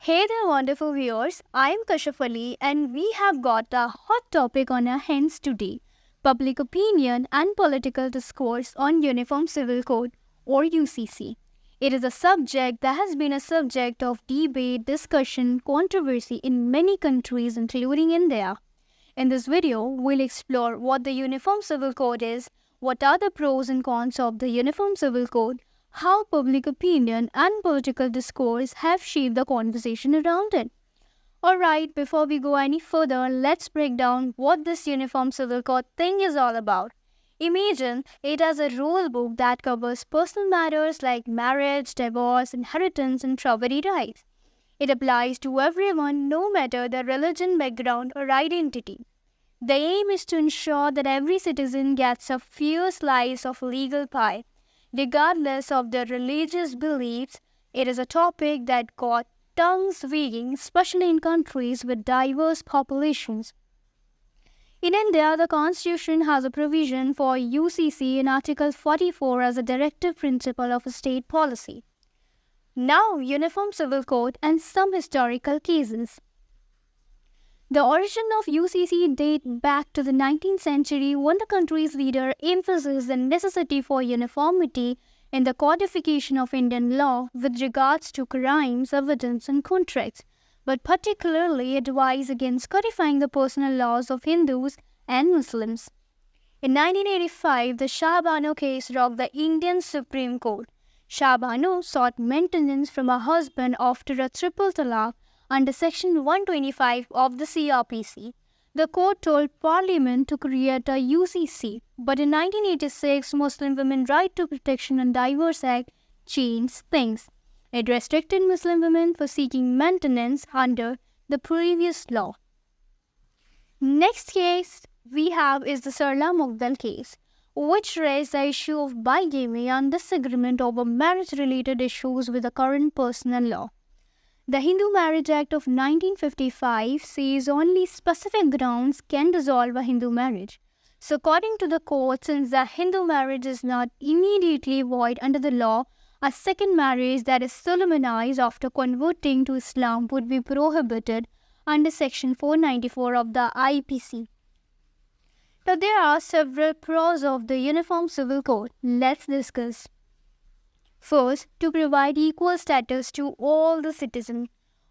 Hey there, wonderful viewers. I am Kashaf Ali, and we have got a hot topic on our hands today: public opinion and political discourse on Uniform Civil Code, or UCC. It is a subject that has been a subject of debate, discussion, controversy in many countries, including India. In this video, we'll explore what the Uniform Civil Code is, what are the pros and cons of the Uniform Civil Code, how public opinion and political discourse have shaped the conversation around it. Alright, before we go any further, let's break down what this Uniform Civil Code thing is all about. Imagine it as a rule book that covers personal matters like marriage, divorce, inheritance, and property rights. It applies to everyone, no matter their religion, background, or identity. The aim is to ensure that every citizen gets a fair slice of legal pie, regardless of their religious beliefs. It is a topic that got tongues wagging, especially in countries with diverse populations. In India, the Constitution has a provision for UCC in Article 44 as a directive principle of a state policy. Now, Uniform Civil Code and some historical cases. The origin of UCC date back to the 19th century when the country's leader emphasized the necessity for uniformity in the codification of Indian law with regards to crimes, evidence, and contracts, but particularly advised against codifying the personal laws of Hindus and Muslims. In 1985, the Shah Bano case rocked the Indian Supreme Court. Shah Bano sought maintenance from her husband after a triple talaq under Section 125 of the CRPC. The court told Parliament to create a UCC, but in 1986, Muslim Women Right to Protection and Divorce Act changed things. It restricted Muslim women for seeking maintenance under the previous law. Next case we have is the Sarla Mughal case, which raised the issue of bigamy and disagreement over marriage-related issues with the current personal law. The Hindu Marriage Act of 1955 says only specific grounds can dissolve a Hindu marriage. So according to the court, since the Hindu marriage is not immediately void under the law, a second marriage that is solemnized after converting to Islam would be prohibited under Section 494 of the IPC. Now, there are several pros of the Uniform Civil Code. Let's discuss. First, to provide equal status to all the citizens.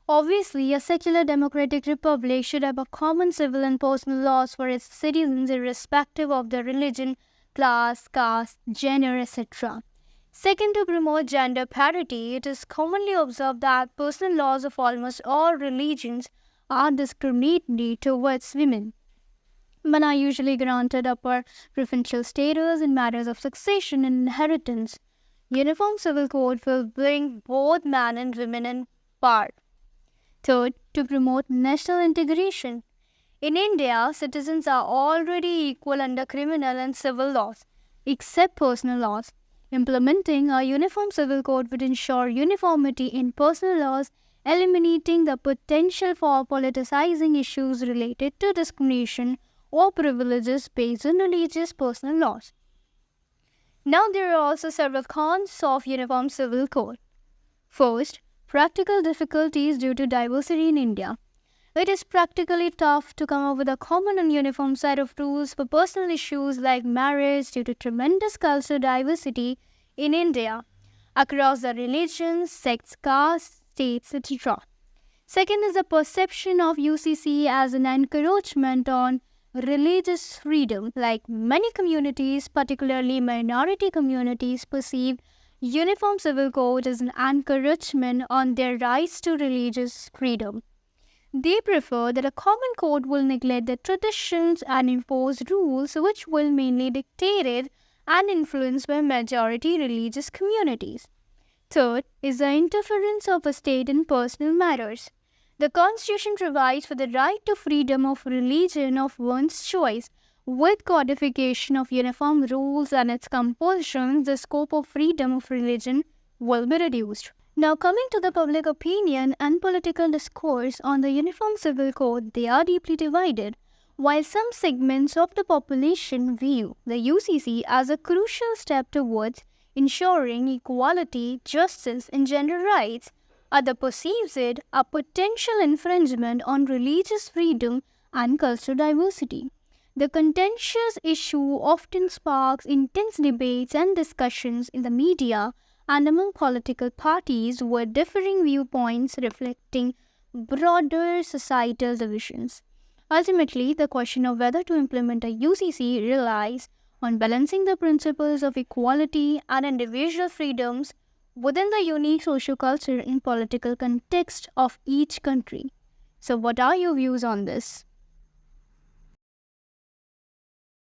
Obviously, a secular democratic republic should have a common civil and personal laws for its citizens irrespective of their religion, class, caste, gender, etc. Second, to promote gender parity, it is commonly observed that personal laws of almost all religions are discriminatory towards women. Men are usually granted upper preferential status in matters of succession and inheritance. Uniform Civil Code will bring both men and women in par. Third, to promote national integration. In India, citizens are already equal under criminal and civil laws, except personal laws. Implementing a Uniform Civil Code would ensure uniformity in personal laws, eliminating the potential for politicizing issues related to discrimination or privileges based on religious personal laws. Now, there are also several cons of Uniform Civil Code. First, practical difficulties due to diversity in India. It is practically tough to come up with a common and uniform set of rules for personal issues like marriage due to tremendous cultural diversity in India across the religions, sects, castes, states, etc. Second is the perception of UCC as an encroachment on religious freedom. Like many communities, particularly minority communities, perceive Uniform Civil Code as an encroachment on their rights to religious freedom. They prefer that a common code will neglect their traditions and impose rules which will mainly dictated and influenced by majority religious communities. Third is the interference of a state in personal matters. The Constitution provides for the right to freedom of religion of one's choice. With codification of uniform rules and its compulsions, the scope of freedom of religion will be reduced. Now, coming to the public opinion and political discourse on the Uniform Civil Code, they are deeply divided. While some segments of the population view the UCC as a crucial step towards ensuring equality, justice, and gender rights, Other perceives it a potential infringement on religious freedom and cultural diversity. The contentious issue often sparks intense debates and discussions in the media and among political parties with differing viewpoints reflecting broader societal divisions. Ultimately, the question of whether to implement a UCC relies on balancing the principles of equality and individual freedoms within the unique sociocultural and political context of each country. So, what are your views on this?